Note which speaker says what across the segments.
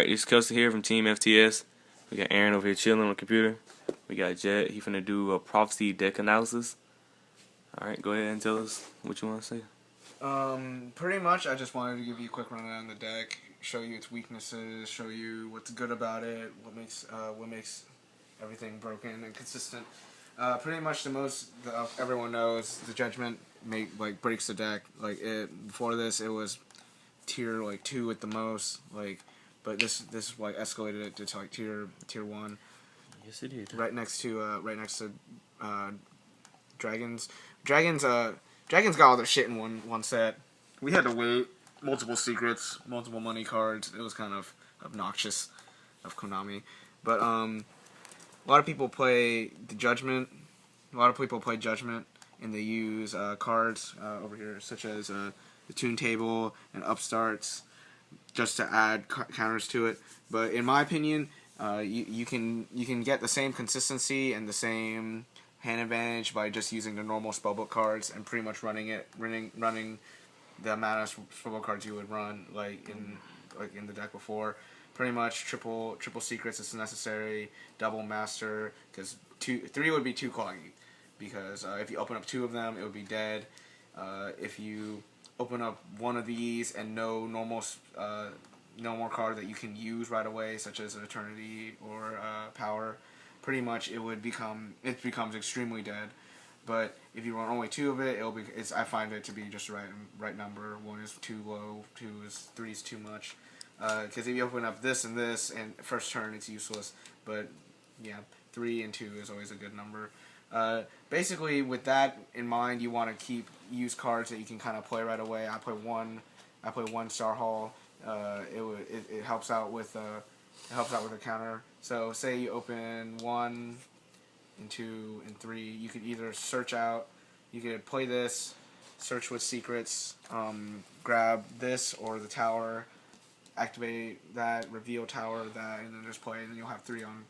Speaker 1: Alright, it's Kelsey here from Team FTS. We got Aaron over here chilling on the computer. We got Jet. He finna do a prophecy deck analysis. Alright, go ahead and tell us what you want to say.
Speaker 2: Pretty much, I just wanted to give you a quick rundown on the deck, show you its weaknesses, show you what's good about it, what makes everything broken and consistent. Pretty much the most everyone knows, the Judgment breaks the deck. Before this, it was tier 2 at the most, but this escalated it to tier 1.
Speaker 1: Yes, it did.
Speaker 2: Right next to Dragons. Dragons got all their shit in one set. We had to wait. Multiple secrets, multiple money cards. It was kind of obnoxious of Konami. But a lot of people play the Judgment. A lot of people play Judgment, and they use cards over here, such as the Tune Table and Upstarts, just to add counters to it. But in my opinion, you can get the same consistency and the same hand advantage by just using the normal spellbook cards and pretty much running the amount of spellbook cards you would run in the deck before. Pretty much triple secrets is necessary, double master, because 3 would be too cloggy, because if you open up 2 of them, it would be dead. If you open up 1 of these and no more card that you can use right away, such as an Eternity or Power, pretty much it becomes extremely dead. But if you run only 2 of it, I find it to be just the right number. 1 is too low, 3 is too much. Because if you open up this and this, and first turn it's useless. But yeah, 3 and 2 is always a good number. Basically, with that in mind, you want to use cards that you can kind of play right away. I play one Star Hall. It helps out with a counter. So say you open 1 and 2 and 3, you could either search out, you could play this, search with secrets, grab this or the tower, activate that, reveal tower that, and then just play, and then you'll have 3 on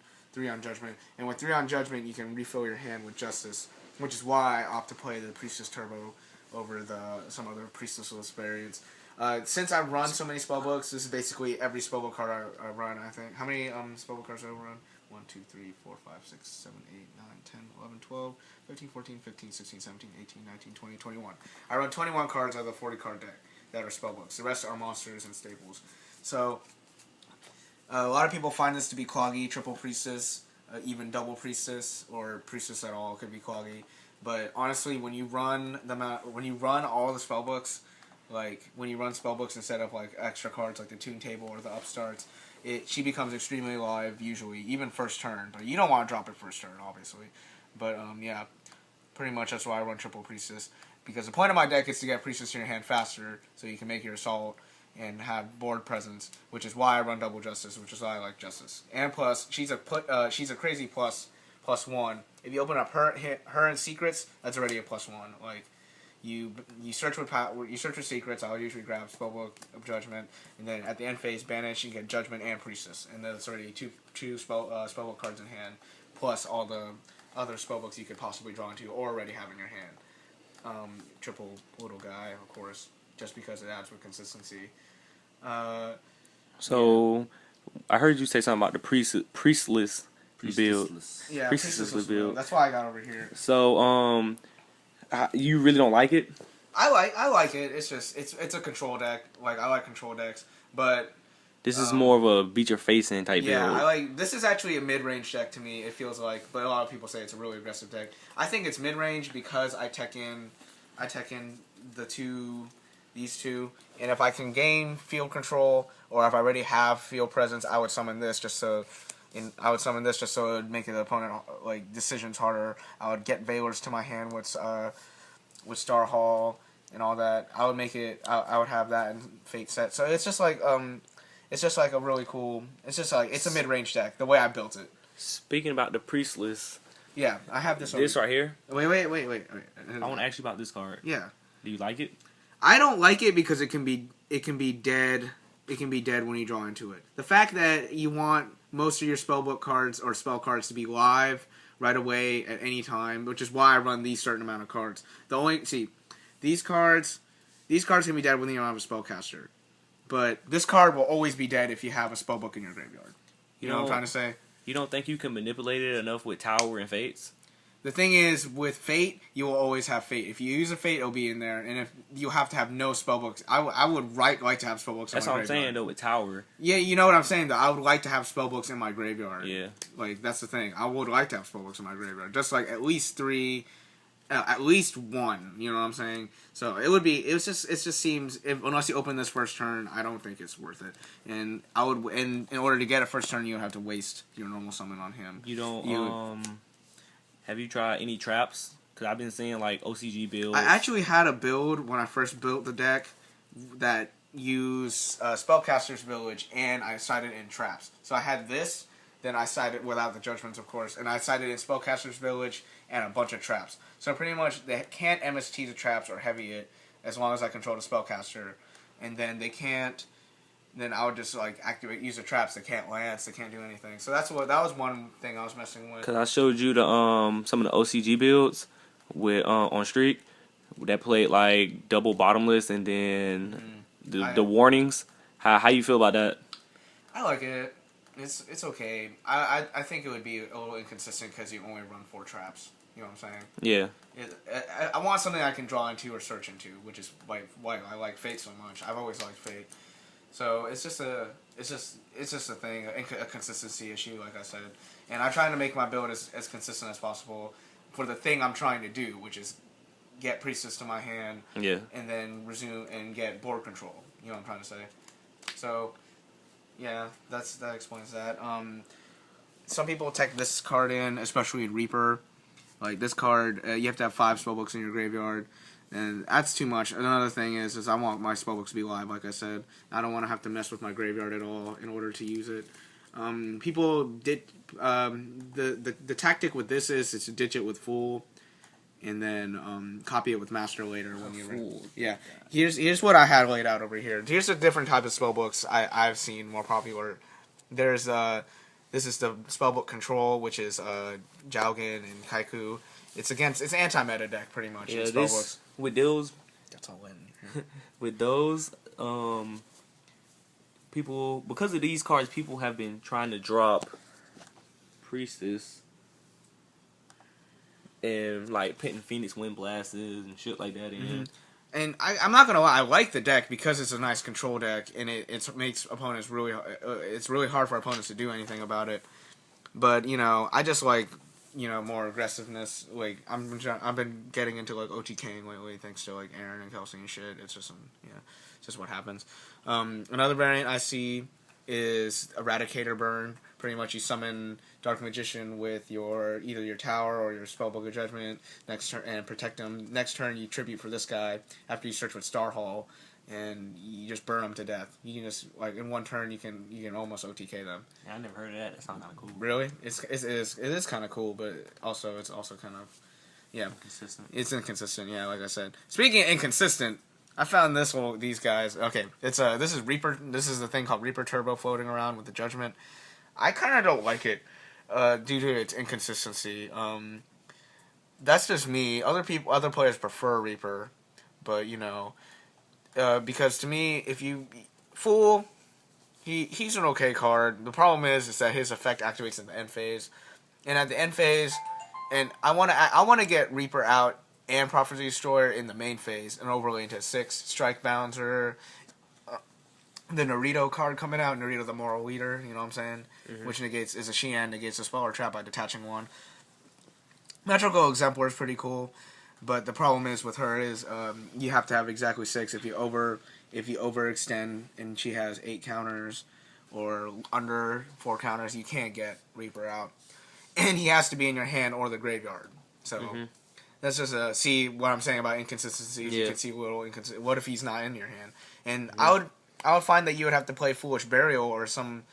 Speaker 2: Judgment. And with 3 on Judgment, you can refill your hand with Justice, which is why I opt to play the Priestess Turbo over some other Priestessless variants. Since I run so many spellbooks, this is basically every spellbook card I run, I think. How many spellbook cards do I run? 1, 2, 3, 4, 5, 6, 7, 8, 9, 10, 11, 12, 13, 14, 15, 16, 17, 18, 19, 20, 21. I run 21 cards out of the 40 card deck that are spellbooks. The rest are monsters and staples. So, a lot of people find this to be cloggy, triple priestess, even double priestess, or priestess at all could be cloggy. But honestly, when you run all the spellbooks, when you run spellbooks instead of extra cards like the Tune Table or the Upstarts, she becomes extremely live usually, even first turn. But you don't want to drop it first turn, obviously. But yeah, pretty much that's why I run triple priestess, because the point of my deck is to get priestess in your hand faster, so you can make your assault and have board presence, which is why I run double justice, which is why I like justice. And plus, she's a crazy +1. If you open up her and secrets, that's already a +1. You search with secrets. I'll usually grab Spellbook of Judgment, and then at the end phase, banish. You get Judgment and Priestess, and then it's already two Spellbook cards in hand, plus all the other Spellbooks you could possibly draw into or already have in your hand. Triple little guy, of course, just because it adds with consistency.
Speaker 1: So, I heard you say something about the priestless build.
Speaker 2: Yeah,
Speaker 1: priestessless build.
Speaker 2: That's why I got over here.
Speaker 1: So, you really don't like it?
Speaker 2: I like it. It's just it's a control deck. I like control decks, but
Speaker 1: this is more of a beat your face in type build.
Speaker 2: Yeah, this is actually a mid-range deck to me. It feels like, but a lot of people say it's a really aggressive deck. I think it's mid-range because I tech in these two, and if I can gain field control, or if I already have field presence, I would summon this just so. I would summon this just so it would make the opponent decisions harder. I would get Veilers to my hand with Star Hall and all that. I would make it. I would have that in Fate set. So it's just a really cool. It's a mid range deck the way I built it.
Speaker 1: Speaking about the priestless.
Speaker 2: Yeah, I have this.
Speaker 1: This right here.
Speaker 2: Wait.
Speaker 1: I want to ask you about this card.
Speaker 2: Yeah.
Speaker 1: Do you like it?
Speaker 2: I don't like it because it can be dead. It can be dead when you draw into it. The fact that you want most of your spellbook cards or spell cards to be live right away at any time, which is why I run these certain amount of cards. These cards can be dead when you don't have a spellcaster. But this card will always be dead if you have a spellbook in your graveyard. You know what I'm trying to say?
Speaker 1: You don't think you can manipulate it enough with Tower and Fates?
Speaker 2: The thing is, with Fate, you will always have Fate. If you use a Fate, it'll be in there, and if you have to have no spellbooks, I would like to have spellbooks.
Speaker 1: That's what I'm saying though with Tower.
Speaker 2: Yeah, you know what I'm saying though. I would like to have spellbooks in my graveyard.
Speaker 1: Yeah,
Speaker 2: like that's the thing. I would like to have spellbooks in my graveyard, just like at least 3, at least 1. You know what I'm saying? So it would be. It just seems unless you open this first turn, I don't think it's worth it. And I would, and in order to get a first turn, you would have to waste your normal summon on him.
Speaker 1: You don't. Have you tried any traps? Because I've been seeing like OCG builds.
Speaker 2: I actually had a build when I first built the deck that used Spellcaster's Village, and I sided in traps. So I had this, then I sided without the judgments, of course, and I sided in Spellcaster's Village and a bunch of traps. So pretty much they can't MST the traps or heavy it as long as I control the Spellcaster, and then they can't. Then I would just like use the traps. They can't lance. They can't do anything. So that was one thing I was messing with.
Speaker 1: Because I showed you the some of the OCG builds with on Streak that played like double bottomless and then the warnings. How you feel about that?
Speaker 2: I like it. It's okay. I think it would be a little inconsistent because you only run 4 traps. You know what I'm saying?
Speaker 1: Yeah.
Speaker 2: I want something I can draw into or search into, which is why I like Fate so much. I've always liked Fate. So it's just a thing, a consistency issue, like I said. And I'm trying to make my build as consistent as possible for the thing I'm trying to do, which is get Priestess to my hand,
Speaker 1: yeah,
Speaker 2: and then resume and get board control. You know what I'm trying to say? So, yeah, that explains that. Some people take this card in, especially in Reaper. Like this card, you have to have 5 spellbooks in your graveyard. And that's too much. Another thing is I want my spellbooks to be live, like I said. I don't want to have to mess with my graveyard at all in order to use it. People did the tactic with this is to ditch it with Fool, and then copy it with Master later when you yeah. Here's what I had laid out over here. Here's a different type of spellbooks I've seen more popular. There's this is the spellbook Control, which is Jowgen and Kaiku. It's anti-meta deck pretty much.
Speaker 1: Yeah, with those,
Speaker 2: that's all in.
Speaker 1: With those, people, because of these cards, people have been trying to drop Priestess and like putting Phoenix Wind Blasts and shit like that in.
Speaker 2: Mm-hmm. And I'm not gonna lie, I like the deck because it's a nice control deck, and it makes opponents really. It's really hard for opponents to do anything about it. But I just like. More aggressiveness. Like I've been getting into like OTKing lately, thanks to like Aaron and Kelsey and shit. It's just it's just what happens. Another variant I see is Eradicator Burn. Pretty much you summon Dark Magician with either your Tower or your Spellbook of Judgment next turn and protect them. Next turn you tribute for this guy after you search with Star Hall. And you just burn them to death. You can just in one turn you can almost OTK them.
Speaker 1: Yeah, I never heard of that. That sounds kind of cool.
Speaker 2: Really, it is kind of cool, but it's also kind of
Speaker 1: inconsistent.
Speaker 2: It's inconsistent. Yeah, like I said. Speaking of inconsistent, I found these guys. Okay, it's this is Reaper. This is the thing called Reaper Turbo floating around with the Judgment. I kind of don't like it due to its inconsistency. That's just me. Other players prefer Reaper, but because to me, if you Fool, he's an okay card. The problem is that his effect activates in the end phase, and at the end phase, and I want to get Reaper out and Prophecy Destroyer in the main phase and overlay into 6 Strike Bouncer, the Naruto card coming out, Naruto the Moral Leader. You know what I'm saying? Mm-hmm. Which is a Xian, negates a spell or trap by detaching 1. Metrical Exemplar is pretty cool. But the problem is with her is you have to have exactly 6. If you overextend and she has 8 counters or under 4 counters, you can't get Reaper out, and he has to be in your hand or the graveyard. So that's just see what I'm saying about inconsistencies. Yeah. You can see little inconsistent. What if he's not in your hand? And I would find that you would have to play Foolish Burial or some.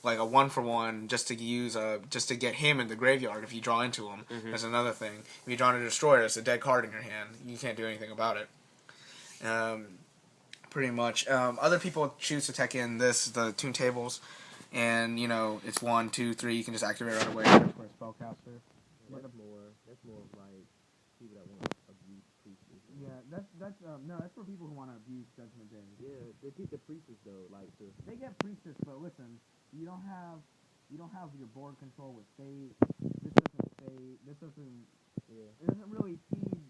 Speaker 2: Like a 1-for-1 just to get him in the graveyard if you draw into him. Mm-hmm. That's another thing. If you draw into Destroyer, it's a dead card in your hand. You can't do anything about it. Pretty much. Other people choose to tech in the tune tables, and it's 1, 2, 3. You can just activate right away. For a spellcaster.
Speaker 3: That's more like people that want to abuse priestess.
Speaker 2: Yeah, that's no, that's for people who want to abuse Judgment Day.
Speaker 3: Yeah, they get the priestess though, like
Speaker 2: They get priestess, but listen, you don't have your board control with fate. This doesn't fate. This doesn't.
Speaker 3: Yeah.
Speaker 2: It doesn't really feed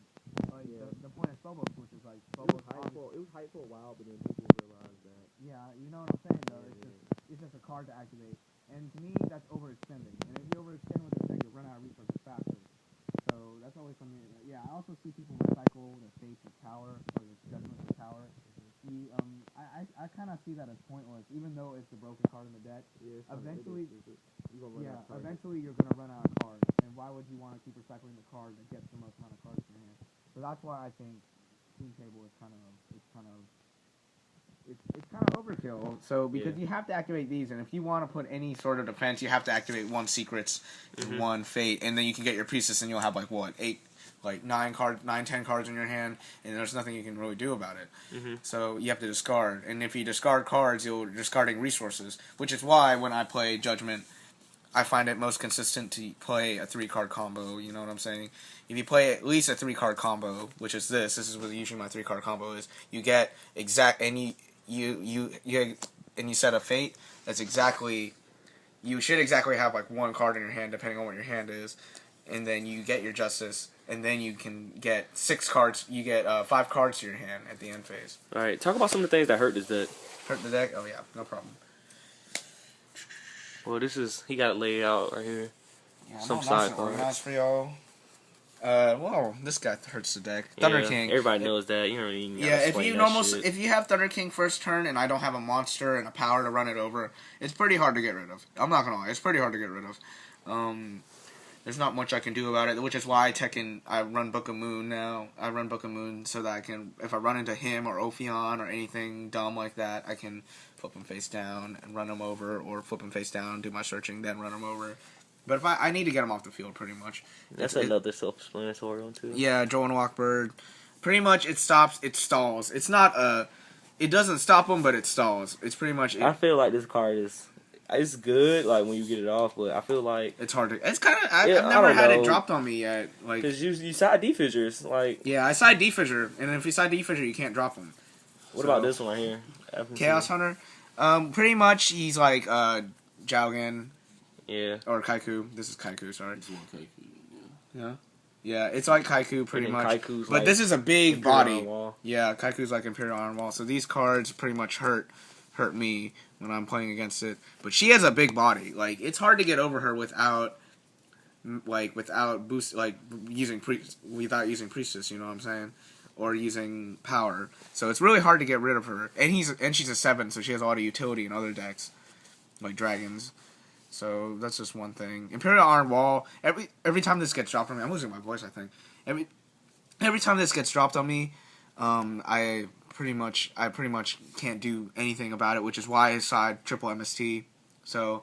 Speaker 2: like the point of spellbooks, which is like spellbooks.
Speaker 3: It was hype for a while, but then people realized that.
Speaker 2: Yeah, you know what I'm saying though.
Speaker 3: Yeah,
Speaker 2: It's just a card to activate, and to me that's overextending. And if you overextend with this deck, you run out of resources faster. So that's always something. Yeah, I also see people recycle the fates with power or the judgments with power. I kind of see that as pointless, even though it's a broken card in the deck.
Speaker 3: Yeah,
Speaker 2: eventually,
Speaker 3: eventually
Speaker 2: you're gonna run out of cards, and why would you want to keep recycling the card that gets the most amount of cards in your hand? So that's why I think Team Table is kind of overkill. So because you have to activate these, and if you want to put any sort of defense, you have to activate 1 secrets, and 1 fate, and then you can get your priestess, and you'll have like what 9, 10 cards in your hand, and there's nothing you can really do about it. So you have to discard, and if you discard cards, you're discarding resources, which is why when I play Judgment, I find it most consistent to play a 3-card combo. You know what I'm saying? If you play at least a 3-card combo, which is this is what usually my 3-card combo is. You get and you set a fate. That's exactly. You should exactly have like 1 card in your hand, depending on what your hand is, and then you get your justice, and then you can get 6 cards. You get 5 cards to your hand at the end phase.
Speaker 1: All right, talk about some of the things that hurt this deck.
Speaker 2: Hurt the deck? Oh yeah, no problem.
Speaker 1: Well, he got it laid out right here.
Speaker 2: Yeah,
Speaker 1: some side
Speaker 2: cards.
Speaker 1: cards.
Speaker 2: Nice for y'all. Well, this guy hurts the deck. Thunder King.
Speaker 1: Everybody knows that. You don't even
Speaker 2: if you have Thunder King first turn and I don't have a monster and a power to run it over, it's pretty hard to get rid of. I'm not gonna lie, it's pretty hard to get rid of. There's not much I can do about it, which is why I run Book of Moon now. I run Book of Moon so that I can, if I run into him or Ophion or anything dumb like that, I can flip him face down and run him over, or flip him face down, do my searching, then run him over. But if I need to get him off the field, pretty much.
Speaker 1: That's another self-explanatory one, too.
Speaker 2: Yeah, Joe and Walkbird. Pretty much, it stalls. It's not it doesn't stop him, but it stalls. It's pretty much.
Speaker 1: I feel like this card it's good, like, when you get it off, but I feel like
Speaker 2: it's hard to. It's kind of. I've never had it dropped on me yet, like
Speaker 1: because you side defissures, like.
Speaker 2: Yeah, I side defissure, and if you side defissure, you can't drop them.
Speaker 1: What about this one right here?
Speaker 2: Chaos Hunter. Pretty much, he's like Jowgen.
Speaker 1: Yeah.
Speaker 2: Or Kaiku. This is Kaiku. Sorry.
Speaker 3: It's 1 Kaiku.
Speaker 2: Yeah. Yeah, it's like Kaiku pretty much.
Speaker 1: Kaiku's
Speaker 2: but this is a big
Speaker 1: Imperial
Speaker 2: body.
Speaker 1: Iron Wall.
Speaker 2: Yeah, Kaiku's like Imperial Iron Wall. So these cards pretty much hurt me when I'm playing against it. But she has a big body. Like, it's hard to get over her without using Priestess, you know what I'm saying? Or using power. So it's really hard to get rid of her. And she's a 7, so she has a lot of utility in other decks. Like dragons. So that's just one thing. Imperial Iron Wall. Every time this gets dropped on me, I'm losing my voice. I think every time this gets dropped on me, I pretty much can't do anything about it, which is why I side triple MST. So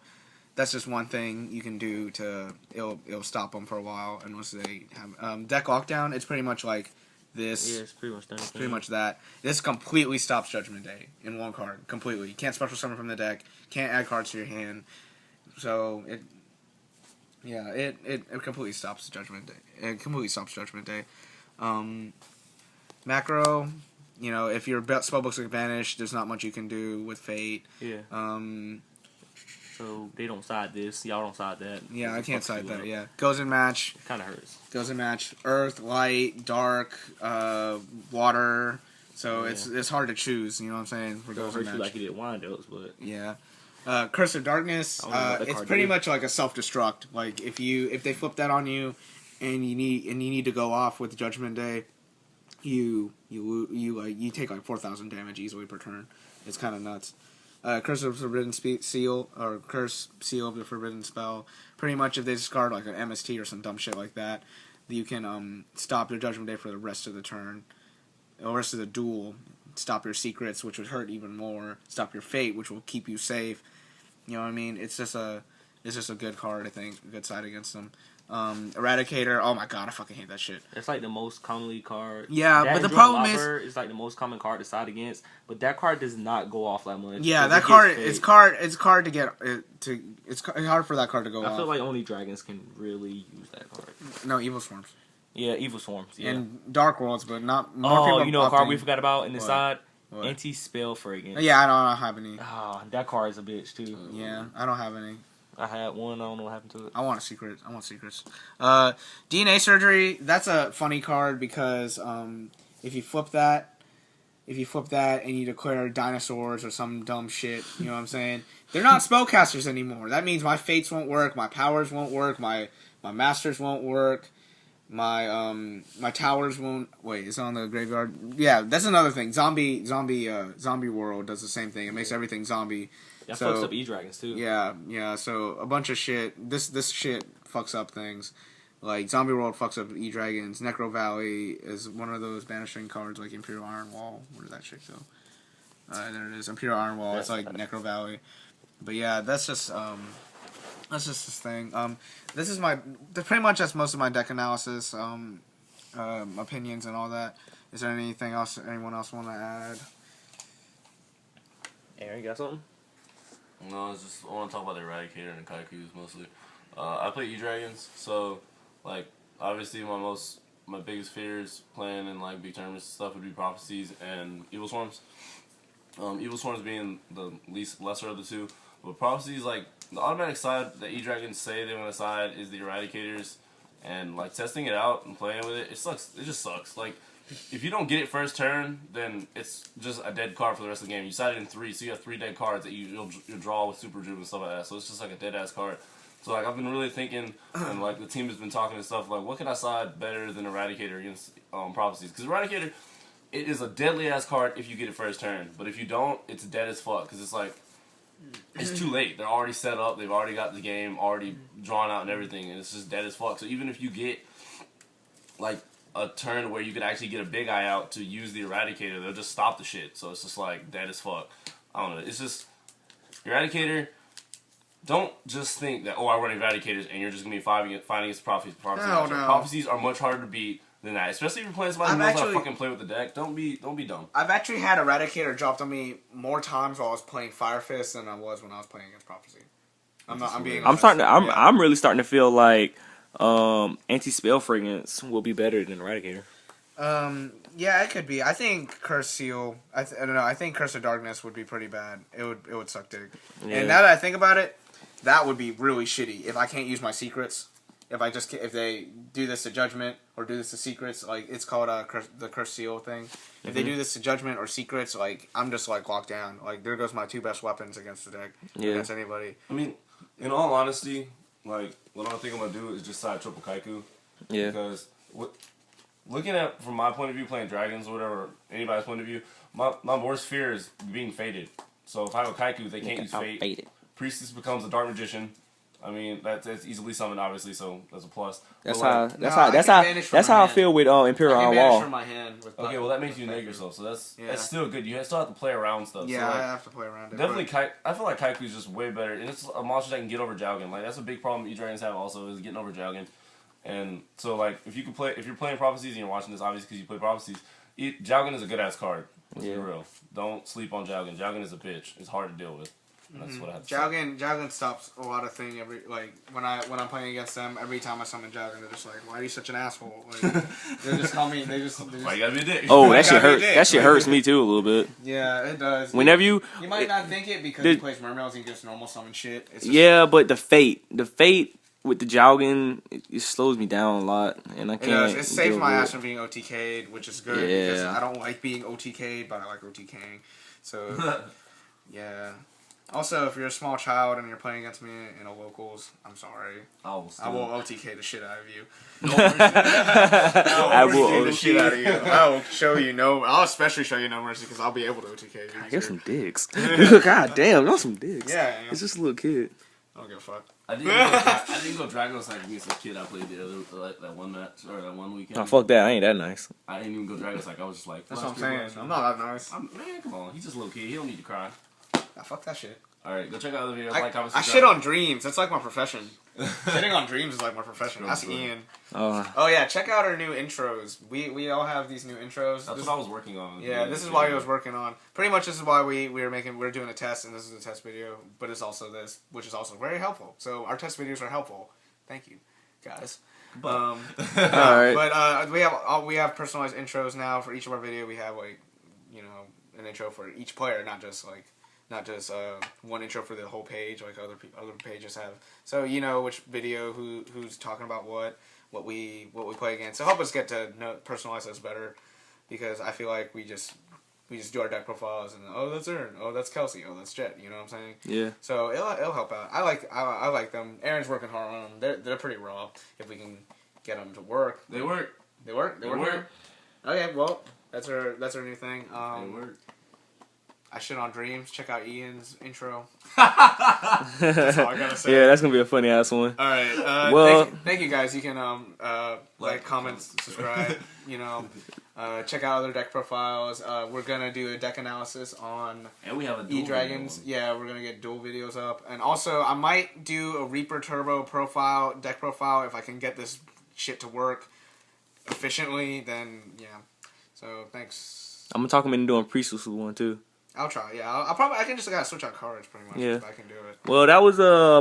Speaker 2: that's just one thing you can do to it'll stop them for a while unless they have deck lockdown. It's pretty much like this.
Speaker 1: Yeah, it's pretty much done.
Speaker 2: Pretty much that. This completely stops Judgment Day in 1 card. Completely. You can't special summon from the deck. Can't add cards to your hand. So it completely stops Judgment Day. It completely stops Judgment Day. Macro, if your spellbooks are banished, there's not much you can do with Fate.
Speaker 1: Yeah. So they don't side this. Y'all don't side that.
Speaker 2: Yeah, I can't side that. Yeah, goes in match.
Speaker 1: Kind of hurts.
Speaker 2: Goes in match. Earth, light, dark, water. So it's hard to choose. You know what I'm saying? For goes in match.
Speaker 1: You like you did Windows, but
Speaker 2: yeah. Curse of Darkness. It's pretty much like a self-destruct. Like if they flip that on you, and you need to go off with Judgment Day, you take like 4,000 damage easily per turn. It's kind of nuts. Curse of Forbidden Seal or Curse Seal of the Forbidden Spell. Pretty much if they discard like an MST or some dumb shit like that, you can stop their Judgment Day for the rest of the turn, the rest of the duel. Stop your secrets, which would hurt even more. Stop your fate, which will keep you safe. You know what I mean? It's just a good card, I think. A good side against them. Eradicator. Oh my god, I fucking hate that shit.
Speaker 1: It's like the most commonly card.
Speaker 2: Yeah, but the problem is
Speaker 1: it's like the most common card to side against. But that card does not go off that much.
Speaker 2: Yeah, that card. It's hard to get to. It's hard for that card to go off.
Speaker 1: I feel like only dragons can really use that card.
Speaker 2: No, Evil Swarms.
Speaker 1: Yeah, Evil Swarms. Yeah.
Speaker 2: And Dark Worlds, but not more people.
Speaker 1: You know a card we
Speaker 2: opting-
Speaker 1: forgot about in the
Speaker 2: What?
Speaker 1: side?
Speaker 2: What?
Speaker 1: Anti-spell fragrance.
Speaker 2: Yeah, I don't have any.
Speaker 1: Ah, that card is a bitch too.
Speaker 2: Yeah, I don't have any.
Speaker 1: I had one. I don't know what happened to it.
Speaker 2: I want a secret. I want secrets. DNA Surgery. That's a funny card because if you flip that and you declare dinosaurs or some dumb shit, you know what I'm saying? They're not spellcasters anymore. That means my fates won't work, my powers won't work, my masters won't work, my towers won't. Wait, it's on the graveyard. Yeah, that's another thing. Zombie World does the same thing. It makes everything zombie.
Speaker 1: That
Speaker 2: So-
Speaker 1: fucks up E-Dragons too.
Speaker 2: Yeah. So a bunch of shit. This shit fucks up things. Like Zombie World fucks up E-Dragons. Necro Valley is one of those banishing cards, like Imperial Iron Wall. Where did that shit go? There it is. Imperial Iron Wall. It's like Necro Valley. But yeah, that's just this thing. This is pretty much that's most of my deck analysis, opinions and all that. Is there anything else anyone else want to add?
Speaker 1: Aaron, you got something?
Speaker 4: No, I want to talk about the Eradicator and the Kaikus mostly. I play E-Dragons, so like obviously my biggest fears playing in like big tournaments and stuff would be Prophecies and Evil Swarms. Evil Swarms being the lesser of the two, but Prophecies, like the automatic side that E-Dragons say they want to side is the Eradicators, and like testing it out and playing with it sucks. It just sucks. Like if you don't get it first turn, then it's just a dead card for the rest of the game. You side it in 3, so you have 3 dead cards that you'll draw with Super Juve and stuff like that. So it's just like a dead ass card. So like I've been really thinking, and like the team has been talking and stuff like, what can I side better than Eradicator against Prophecies? Because Eradicator, it is a deadly ass card if you get it first turn, but if you don't, it's dead as fuck. Because it's like it's too late. They're already set up. They've already got the game already drawn out and everything, and it's just dead as fuck. So even if you get like a turn where you could actually get a big eye out to use the Eradicator, they'll just stop the shit. So it's just like dead as fuck. I don't know. It's just Eradicator. Don't just think that I run Eradicators and you're just gonna be fighting against Prophecies.
Speaker 2: No.
Speaker 4: Prophecies are much harder to beat than that, especially if you're playing somebody who knows how to fucking play with the deck. Don't be dumb.
Speaker 2: I've actually had Eradicator dropped on me more times while I was playing Fire Fist than I was when I was playing against Prophecy. I'm
Speaker 1: really starting to feel like anti-spell fragrance will be better than Eradicator.
Speaker 2: Yeah, it could be. I think Curse Seal. I don't know. I think Curse of Darkness would be pretty bad. It would suck dick.
Speaker 1: Yeah.
Speaker 2: And now that I think about it, that would be really shitty if I can't use my secrets. If they do this to Judgment or do this to Secrets, like it's called the Curse Seal thing. If they do this to Judgment or Secrets, like I'm just like locked down. Like there goes my 2 best weapons against the deck.
Speaker 1: Yeah.
Speaker 2: Against anybody.
Speaker 4: I mean, in all honesty, like what I think I'm gonna do is just side triple Kaiku.
Speaker 1: Yeah.
Speaker 4: Because looking at from my point of view, playing Dragons or whatever, anybody's point of view, my worst fear is being faded. So if I have a Kaiku, they can't use fate.
Speaker 1: Faded.
Speaker 4: Priestess becomes a Dark Magician. I mean, that's easily summoned, obviously, so that's a plus.
Speaker 1: That's
Speaker 4: But,
Speaker 1: how I feel with Imperial
Speaker 2: I
Speaker 1: Iron
Speaker 2: can banish
Speaker 1: Wall.
Speaker 2: from my hand. With
Speaker 4: okay, well that makes you neg yourself, so that's still good. You still have to play around stuff.
Speaker 2: Yeah,
Speaker 4: so, like,
Speaker 2: I have to play around it.
Speaker 4: definitely, I feel like Kaiku is just way better, and it's a monster that can get over Jowgen. Like that's a big problem E-Dragons have also is getting over Jowgen. And so like if you're playing Prophecies and you're watching this, obviously because you play Prophecies, Jowgen is a good ass card. Let's be real. Don't sleep on Jowgen. Jowgen is a bitch. It's hard to deal with. And that's what I have to say.
Speaker 2: Jowgen stops a lot of things when I'm playing against them. Every time I summon Jowgen, they're just like, "Why are you such an asshole?" Like, they just call me. They just
Speaker 4: Why you gotta be a dick?
Speaker 1: Oh, that shit hurt. That shit hurts me too a little bit.
Speaker 2: Yeah, it does.
Speaker 1: Whenever
Speaker 2: you might not think it because he plays Mermails and gets normal summon shit. It's just,
Speaker 1: yeah, but the fate with the Jowgen, it slows me down a lot, and I can't.
Speaker 2: It saves my ass from being OTK'd, which is good because
Speaker 1: Yeah.
Speaker 2: I don't like being OTK'd, but I like OTKing. So, yeah. Also, if you're a small child and you're playing against me in a locals, I'm sorry. I will OTK the shit out of you. I will OTK the shit out of you. I will show you I'll especially show you no mercy because I'll be able to OTK you.
Speaker 1: You're some dicks. God damn, y'all some dicks.
Speaker 2: Yeah,
Speaker 1: it's just a little kid.
Speaker 2: I don't give a fuck.
Speaker 4: I didn't go Dragos like against a kid I played the other that one match or that one weekend.
Speaker 1: Oh fuck that! I ain't that nice.
Speaker 4: I didn't even go Dragos like I was just like.
Speaker 2: That's what I'm saying. I'm not that nice.
Speaker 4: Man, come on. He's just a little kid. He don't need to cry.
Speaker 2: Fuck that shit.
Speaker 4: Alright, go check out other videos.
Speaker 2: I shit on dreams. That's like my profession. Shitting on dreams is like my profession. Ask Ian. Oh yeah, check out our new intros. We all have these new intros.
Speaker 4: That's what I was working on.
Speaker 2: Yeah, this is why I was working on. Pretty much this is why we're doing a test, and this is a test video. But it's also this, which is also very helpful. So our test videos are helpful. Thank you, guys. All
Speaker 1: right.
Speaker 2: But we have personalized intros now for each of our video. We have like, you know, an intro for each player, not just one intro for the whole page like other pages have. So you know which video who's talking about what we play against. So help us get to personalize us better, because I feel like we just do our deck profiles and oh that's Aaron, oh that's Kelsey, oh that's Jet. You know what I'm saying?
Speaker 1: Yeah.
Speaker 2: So it'll help out. I like them. Aaron's working hard on them. They're pretty raw. If we can get them to work.
Speaker 4: They work.
Speaker 2: They work.
Speaker 4: They work.
Speaker 2: Okay, well that's our new thing.
Speaker 4: They work.
Speaker 2: I shit on dreams. Check out Ian's intro.
Speaker 1: That's
Speaker 2: all I gotta say.
Speaker 1: Yeah, that's gonna be a funny ass one.
Speaker 2: All right.
Speaker 1: Well,
Speaker 2: thank you guys. You can like, comment, subscribe. You know, check out other deck profiles. We're gonna do a deck analysis on
Speaker 4: And we have a dual
Speaker 2: E-Dragons.
Speaker 4: video.
Speaker 2: Yeah, we're gonna get dual videos up, and also I might do a Reaper Turbo deck profile if I can get this shit to work efficiently. Then yeah. So thanks.
Speaker 1: I'm gonna talk him into doing Priestess one too.
Speaker 2: I'll try. Yeah, I can just gotta switch out cards pretty much.
Speaker 1: Yeah.
Speaker 2: If I can do it.
Speaker 1: Well, that was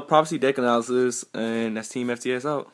Speaker 1: Prophecy deck analysis, and that's Team FTS out.